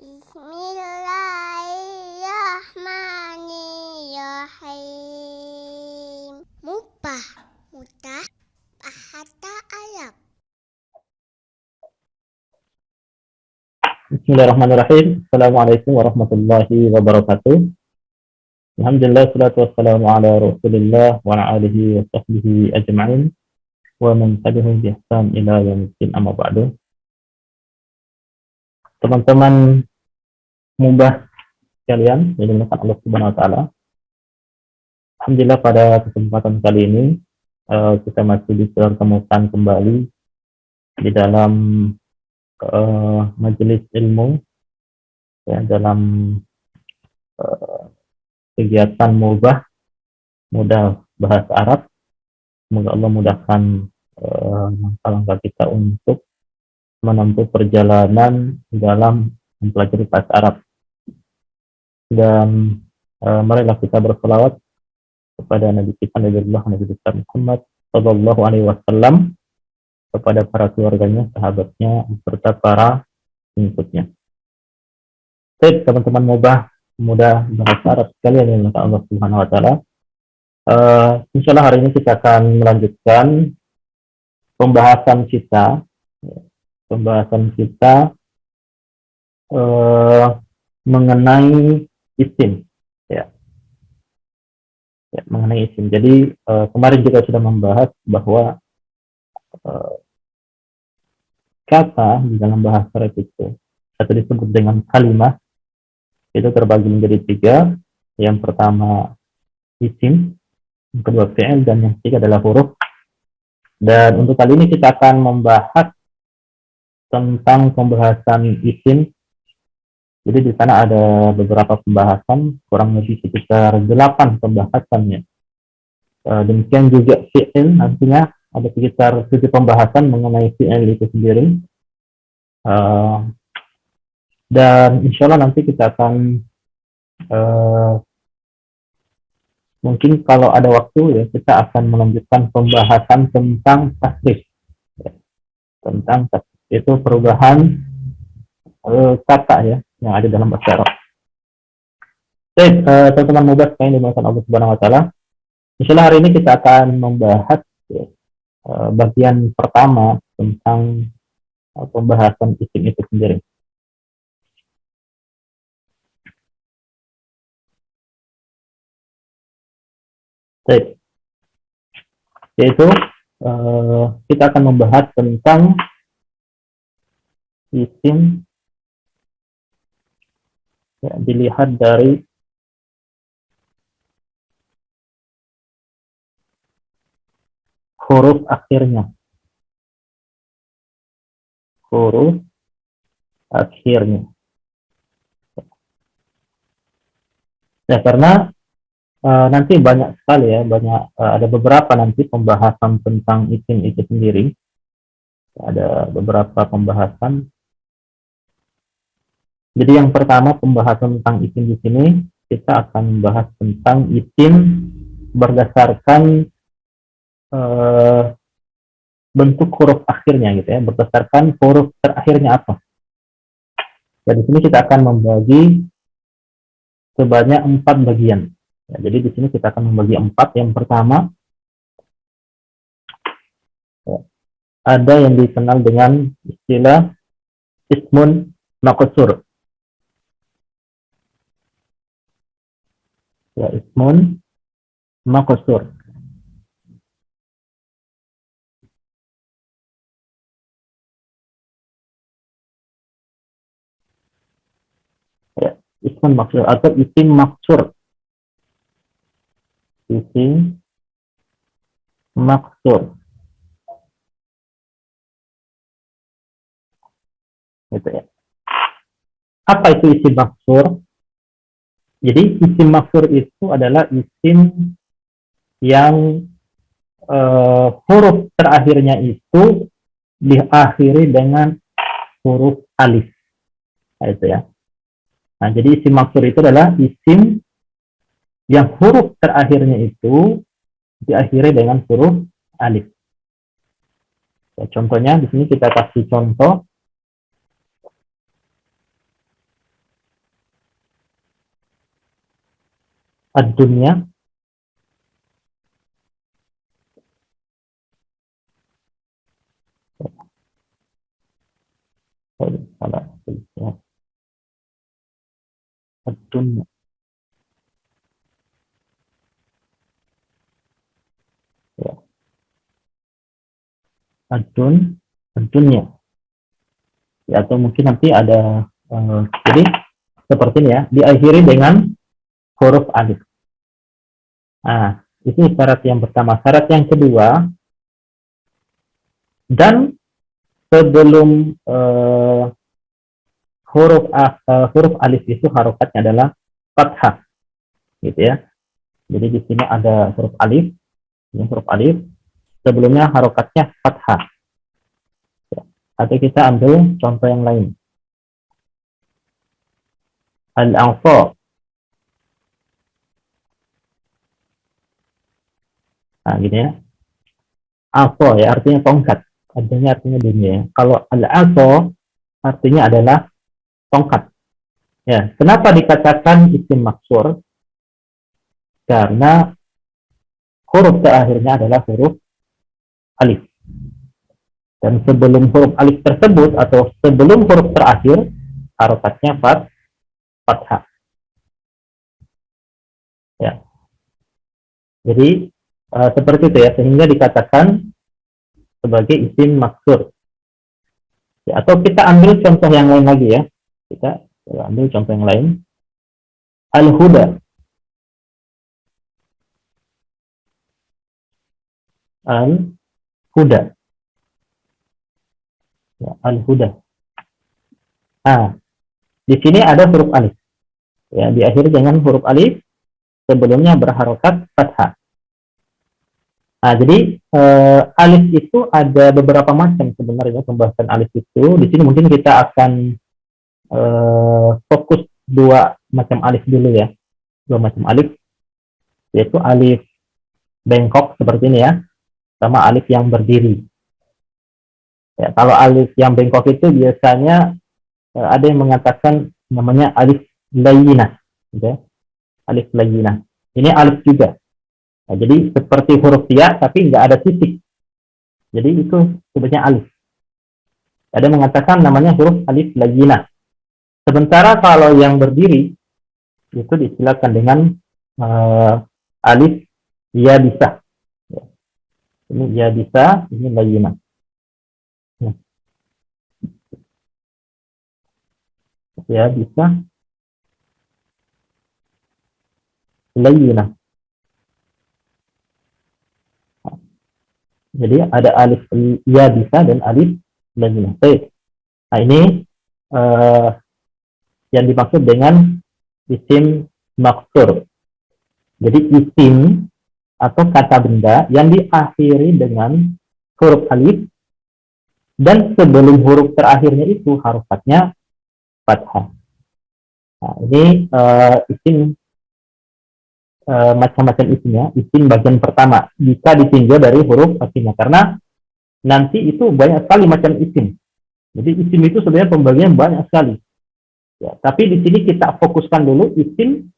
Bismillahirrahmanirrahim. Mubah, mudah, bahasa Arab. Bismillahirrahmanirrahim. Assalamualaikum warahmatullahi wabarakatuh. Alhamdulillah, salatu wassalamu ala rasulillah wa ala alihi wa sahbihi ajma'in wa man tabi'ahum bi ihsan ila yaumil amma ba'du. Teman-teman mubah sekalian yang dimuliakan Allah Subhanahu wa taala. Alhamdulillah, pada kesempatan kali ini kita masih dipertemukan kembali di dalam majelis ilmu ya, dalam kegiatan mudah bahasa Arab. Semoga Allah mudahkan langkah-langkah kita untuk menempuh perjalanan dalam mempelajari bahasa Arab. Dan marilah kita berselawat kepada Nabi kita, Nabi besar Muhammad Sallallahu Alaihi Wasallam, kepada para keluarganya, sahabatnya, serta para pengikutnya. Baik, teman-teman mudah bahasa Arab sekalian yang dimuliakan Allah Subhanahu Wa Taala. Insyaallah hari ini kita akan melanjutkan pembahasan kita mengenai isim, ya, mengenai isim. Jadi kemarin kita sudah membahas bahwa kata di dalam bahasa Arab itu atau disebut dengan kalimah itu terbagi menjadi 3. Yang pertama isim, yang kedua fi'il, dan yang ketiga adalah huruf. Dan untuk kali ini kita akan membahas tentang pembahasan isim. Jadi di sana ada beberapa pembahasan, kurang lebih sekitar 8 pembahasannya. Demikian juga fi'il, nantinya ada sekitar 7 pembahasan mengenai fi'il itu sendiri. Dan insya Allah nanti kita akan mungkin kalau ada waktu ya, kita akan melanjutkan pembahasan tentang tasrif. Tentang tasrif itu perubahan kata ya yang ada dalam bahasa Arab. Baik, teman-teman mudah sekalian dimuliakan Allah Subhanahu Wa Taala. Insya Allah hari ini kita akan membahas bagian pertama tentang pembahasan isim itu sendiri. Baik, yaitu kita akan membahas tentang isim ya, dilihat dari huruf akhirnya. Ya, karena nanti banyak sekali ya, ada beberapa nanti pembahasan tentang isim itu sendiri. Ada beberapa pembahasan. Jadi yang pertama pembahasan tentang isim di sini kita akan membahas tentang isim berdasarkan bentuk huruf akhirnya gitu ya, berdasarkan huruf terakhirnya apa. Dan di sini kita akan membagi sebanyak 4 bagian. Ya, jadi di sini kita akan membagi 4. Yang pertama ya, ada yang dikenal dengan istilah ismun maqsur. Ya, ismun maqsur. Ya, ismun maqsur atau isim maksur. Isim maksur. Gitu ya. Apa itu isim maksur? Jadi isim maksur itu adalah isim yang huruf terakhirnya itu diakhiri dengan huruf alif. Nah, itu ya. Nah, jadi isim maksur itu adalah isim yang huruf terakhirnya itu diakhiri dengan huruf alif. Ya, contohnya di sini kita kasih contoh. Ad-dunya. Salah. Ad-dunya. Ya. Ad-dunya. Ya, atau mungkin nanti ada jadi seperti ini ya, diakhiri dengan huruf alif. Nah, itu syarat yang pertama. Syarat yang kedua, dan sebelum huruf alif itu harokatnya adalah fathah, gitu ya. Jadi di sini ada huruf alif, ini huruf alif, sebelumnya harokatnya fathah. Atau kita ambil contoh yang lain. Al-A'sa. Nah, gini ya. A'sa ya artinya tongkat. Artinya dunia. Kalau al-A'sa artinya adalah tongkat. Ya, kenapa dikatakan isim maksur? Karena huruf terakhirnya adalah huruf alif. Dan sebelum huruf alif tersebut atau sebelum huruf terakhir, harokatnya fathah. Ya. Jadi seperti itu ya, sehingga dikatakan sebagai isim maksur. Ya, atau kita ambil contoh yang lain lagi ya. Kita ambil contoh yang lain. Al-Huda. Al-Huda. Ya, Al-Huda. Nah, di sini ada huruf alif. Ya, diakhiri dengan huruf alif, sebelumnya berharokat fathah. Nah, jadi alif itu ada beberapa macam sebenarnya pembahasan alif itu. Di sini mungkin kita akan fokus dua macam alif dulu ya. Dua macam alif, yaitu alif bengkok seperti ini ya, sama alif yang berdiri. Ya, kalau alif yang bengkok itu biasanya ada yang mengatakan namanya alif layyinah. Gitu ya. Alif layyinah. Ini alif juga. Nah, jadi seperti huruf ya, tapi nggak ada titik. Jadi itu sebenarnya alif. Ada yang mengatakan namanya huruf alif layyinah. Sementara kalau yang berdiri, itu diistilahkan dengan alif ya bisa. Ya. Ini ya bisa, ini layyinah. Ya bisa, layyinah. Jadi ada alif ya bisa dan alif layyinah. Baik. Nah ini yang dimaksud dengan isim maksur. Jadi isim atau kata benda yang diakhiri dengan huruf alif dan sebelum huruf terakhirnya itu harokatnya fathah. Nah, ini isim macam-macam isimnya. Isim bagian pertama bisa ditinjau dari huruf aslinya karena nanti itu banyak sekali macam isim. Jadi isim itu sebenarnya pembagian banyak sekali. Ya, tapi di sini kita fokuskan dulu isim.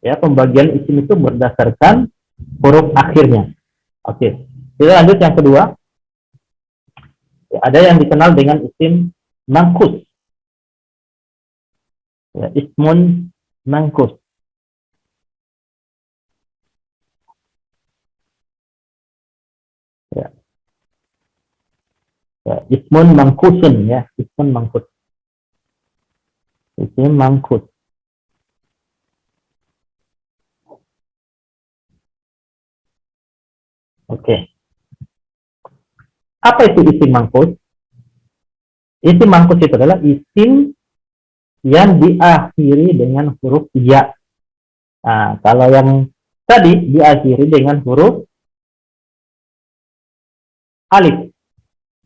Ya, pembagian isim itu berdasarkan huruf akhirnya. Oke, kita lanjut yang kedua. Ya, ada yang dikenal dengan isim mangkus. Ya, ismun mangkus. Ya. Ya, ismun mangkusun ya, ismun mangkus. Isim mangkus. Oke. Apa itu isim mangkus? Isim mangkus itu adalah isim yang diakhiri dengan huruf ya. Nah, kalau yang tadi diakhiri dengan huruf alif,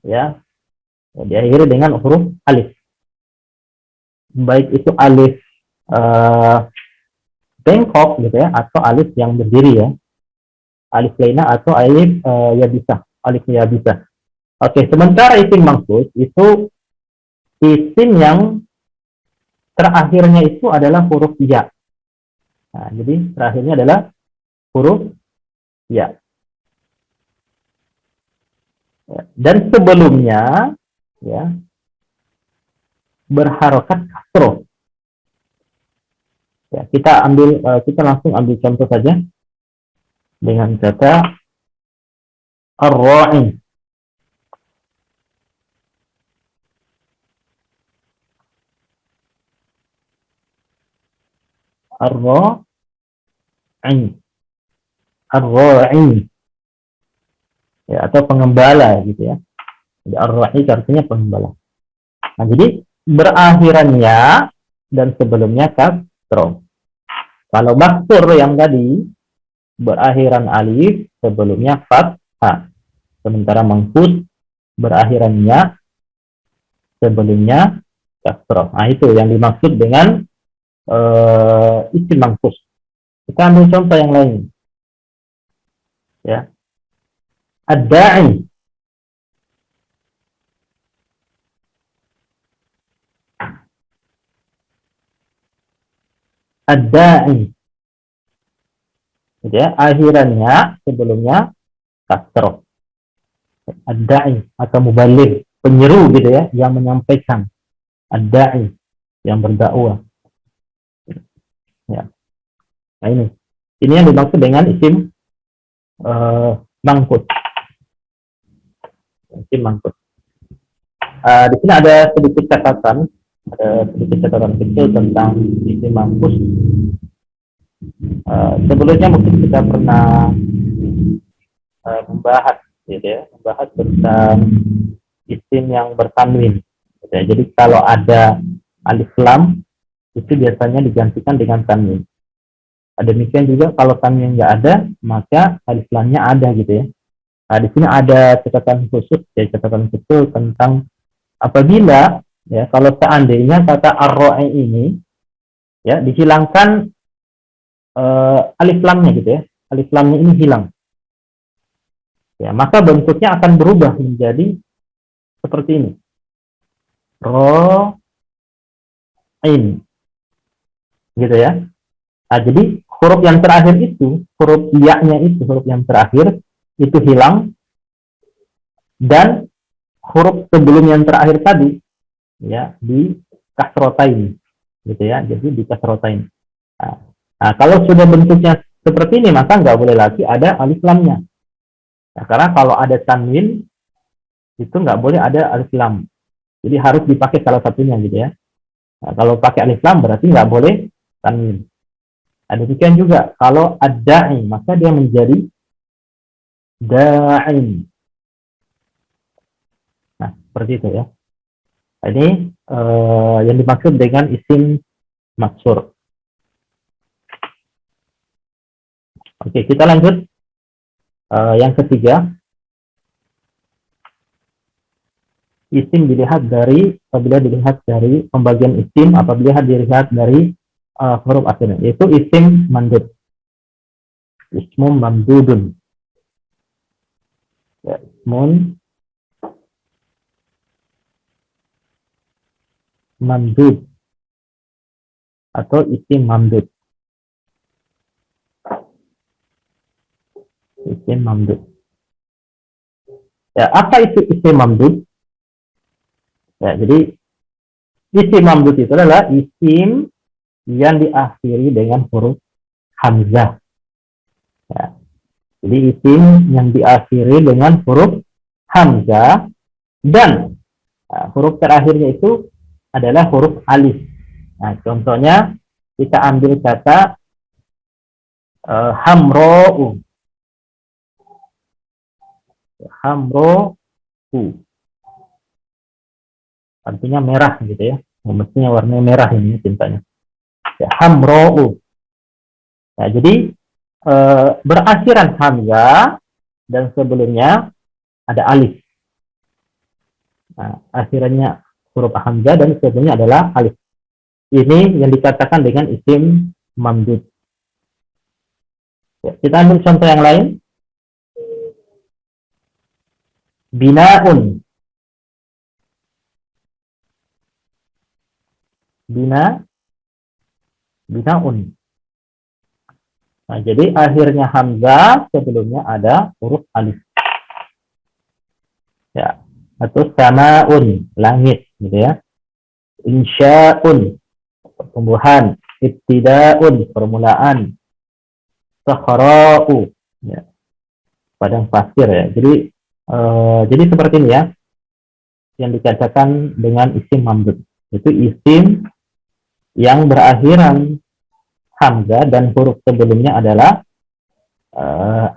ya, diakhiri dengan huruf alif. Baik itu alif bengkok gitu ya, atau alif yang berdiri ya, alif lainah atau alif ya bisa, alif ya bisa. Oke, sementara isim mangkus itu isim yang terakhirnya itu adalah huruf ya. Nah, jadi terakhirnya adalah huruf ya. Dan sebelumnya ya berharokat kasroh. Ya, kita langsung ambil contoh saja dengan kata ar-ra'i. Ar-ra'i. Ar-ra'i. Ya, atau pengembala gitu ya. Jadi ar-ra'i artinya pengembala. Nah, jadi berakhirannya dan sebelumnya kasroh. Kalau maksur yang tadi berakhiran alif, sebelumnya fathah. Sementara mangkus berakhirannya, sebelumnya kasroh. Nah, itu yang dimaksud dengan isim mangkus. Kita ambil contoh yang lain. Ya. Ad-da'i. Ad-da'i. Ya, akhirannya sebelumnya kasroh. Ad-da'i atau mubaligh, penyeru gitu ya, yang menyampaikan. Ad-da'i, yang berdakwah. Ya. Nah, ini yang dimaksud dengan isim mangkus. Isim mangkus. Di sini ada sedikit catatan kecil tentang isim mangkus. Sebelumnya mungkin kita pernah membahas tentang isim yang bertanwin. Gitu ya. Jadi kalau ada alif lam itu biasanya digantikan dengan tanwin. Demikian juga kalau tanwin nggak ada, maka alif lamnya ada gitu ya. Nah, di sini ada catatan khusus, ya, catatan kecil tentang apabila ya kalau seandainya kata ar-ra'i ini ya dihilangkan alif lamnya gitu ya. Alif lamnya ini hilang. Ya, maka bentuknya akan berubah menjadi seperti ini. Ra'in. Gitu ya. Nah, jadi huruf yang terakhir itu, huruf ya-nya itu, huruf yang terakhir itu hilang dan huruf sebelum yang terakhir tadi ya di kasrotain gitu ya. Jadi di kasrotain. Nah, kalau sudah bentuknya seperti ini maka nggak boleh lagi ada alif lamnya. Nah, karena kalau ada tanwin itu nggak boleh ada alif lam. Jadi harus dipakai salah satunya gitu ya. Nah, kalau pakai alif lam berarti nggak boleh tanwin. Nah, demikian juga kalau ad-da'i maka dia menjadi da'in. Nah, seperti itu ya. Nah, ini yang dimaksud dengan isim maksur. Oke, kita lanjut. Yang ketiga, isim apabila dilihat dari pembagian isim, apabila dilihat dari huruf akhirnya, yaitu isim mandud. Ismun mamdudun. Ya, ismun mamdud atau isim mamdud. Isim mamdud. Ya, apa itu isim mamdud? Ya, jadi isim mamdud itu adalah isim yang diakhiri dengan huruf hamzah. Ya, jadi isim yang diakhiri dengan huruf hamzah dan huruf terakhirnya itu adalah huruf alif. Nah, contohnya kita ambil kata hamro'u. Hamro'u. Artinya merah gitu ya. Mestinya warnanya merah ini tintanya. Ya, hamro'u. Nah, jadi berakhiran hamzah dan sebelumnya ada alif. Nah, akhirannya huruf hamzah dan sebelumnya adalah alif. Ini yang dikatakan dengan isim mamdud. Ya, kita ambil contoh yang lain. Binaun. Binaun. Nah, jadi akhirnya hamzah, sebelumnya ada huruf alif. Ya. Atau samaun, langit, gitu ya. Insya'un, pertumbuhan. Ibtida'un, permulaan. Sakhra'u, ya. Padang pasir ya. Jadi seperti ini ya, yang dikatakan dengan isim mamdud. Itu isim yang berakhiran hamzah dan huruf sebelumnya adalah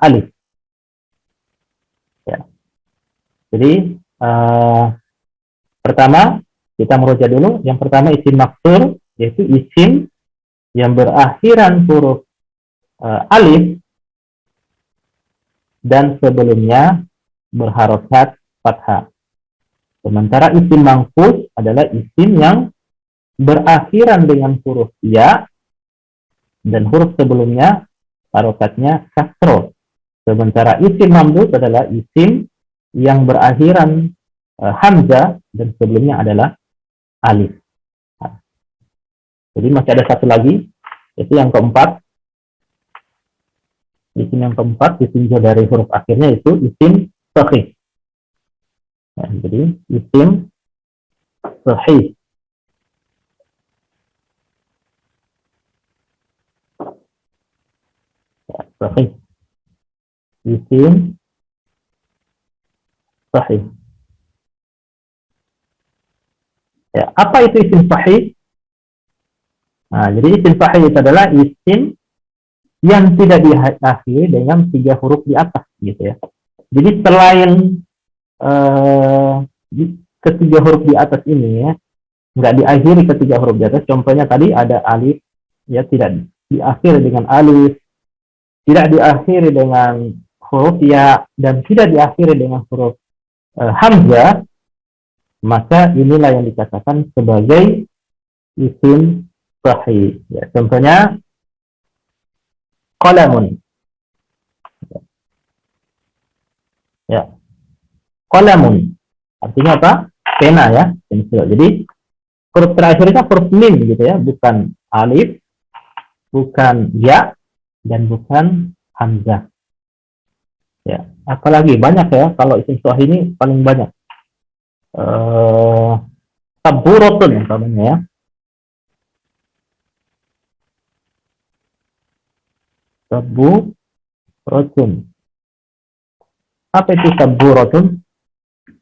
alif. Ya. Jadi pertama kita merujuk dulu. Yang pertama isim maksur, yaitu isim yang berakhiran huruf alif dan sebelumnya berharokat fathah. Sementara isim mangkus adalah isim yang berakhiran dengan huruf ya dan huruf sebelumnya harokatnya kasro. Sementara isim mamdud adalah isim yang berakhiran hamzah dan sebelumnya adalah alif. Nah, jadi masih ada satu lagi, itu yang keempat. Isim yang keempat ditinjau dari huruf akhirnya itu isim sahih. Nah, jadi isim sahih. Sahih. Isim sahih. Ya, apa itu isim sahih? Nah, jadi isim sahih itu adalah isim yang tidak diakhiri dengan 3 huruf di atas, gitu ya. Jadi selain eh, ketiga huruf di atas ini ya, nggak diakhiri ketiga huruf di atas. Contohnya tadi ada alif, ya tidak diakhiri dengan alif, tidak diakhiri dengan huruf ya, dan tidak diakhiri dengan huruf hamzah, maka inilah yang dikatakan sebagai isim sahih. Ya, contohnya qalamun. Ya, qalamun. Artinya apa? Pena ya, pensil. Jadi huruf terakhirnya huruf mim gitu ya, bukan alif, bukan ya, dan bukan hamzah. Ya, apalagi banyak ya, kalau isim sahih ini paling banyak. Saburotun namanya ya. Saburotun. Apa itu saburotun?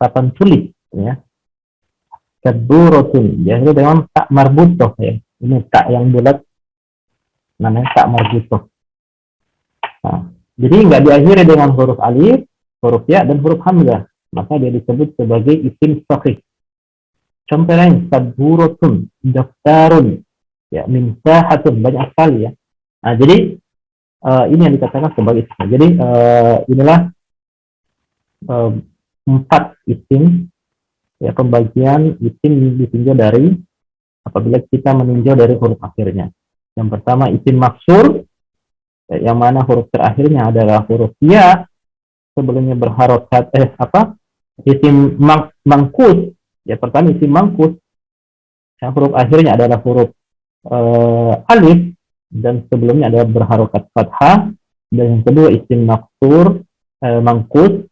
Papan tulis ya. Saburotun. Jadi dengan tak marbutoh ya. Ini tak yang bulat namanya tak marbutoh. Nah, jadi nggak diakhiri dengan huruf alif, huruf ya, dan huruf hamzah. Maka dia disebut sebagai isim sahih. Contoh lain, saburotun, daftarun, ya, minsahatun, banyak sekali ya. Nah, jadi ini yang dikatakan sebagai isim. Jadi inilah 4 isim, ya, pembagian isim ditinjau dari apabila kita meninjau dari huruf akhirnya. Yang pertama isim maksur, yang mana huruf terakhirnya adalah huruf ya, sebelumnya berharokat isim mangkus, ya, pertama isim mangkus, yang huruf akhirnya adalah huruf alif dan sebelumnya adalah berharokat fathah. Dan yang kedua isim maksur mangkus,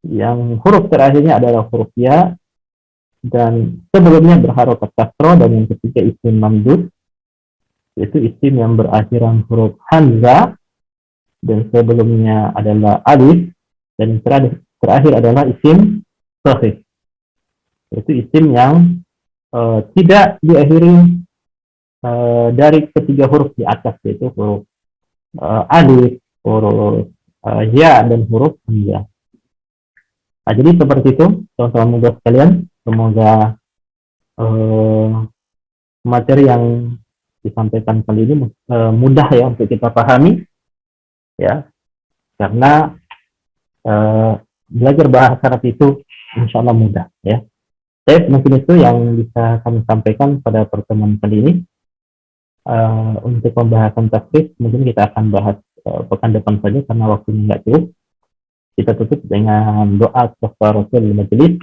yang huruf terakhirnya adalah huruf ya dan sebelumnya berharokat kasroh. Dan yang ketiga isim mamdud, yaitu isim yang berakhiran huruf hamzah dan sebelumnya adalah alif, dan yang terakhir adalah isim sahih, yaitu isim yang tidak diakhiri dari ketiga huruf di atas, yaitu huruf alif, huruf ya, dan huruf hamzah. Nah, jadi seperti itu teman-teman muda sekalian. Semoga materi yang disampaikan kali ini mudah ya untuk kita pahami ya, karena belajar bahasa Arab itu insya Allah mudah ya. Mungkin itu yang bisa kami sampaikan pada pertemuan kali ini. Untuk pembahasan tasrif mungkin kita akan bahas pekan depan saja karena waktunya nggak cukup. Kita tutup dengan doa kafaratul majlis.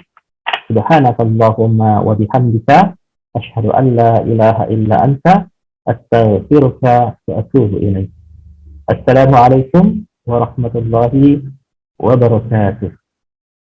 Subhanakallahumma wa bihamdika asyhadu an la ilaha illa anta astaghfiruka wa atubu ilaik. Assalamualaikum warahmatullahi wabarakatuh.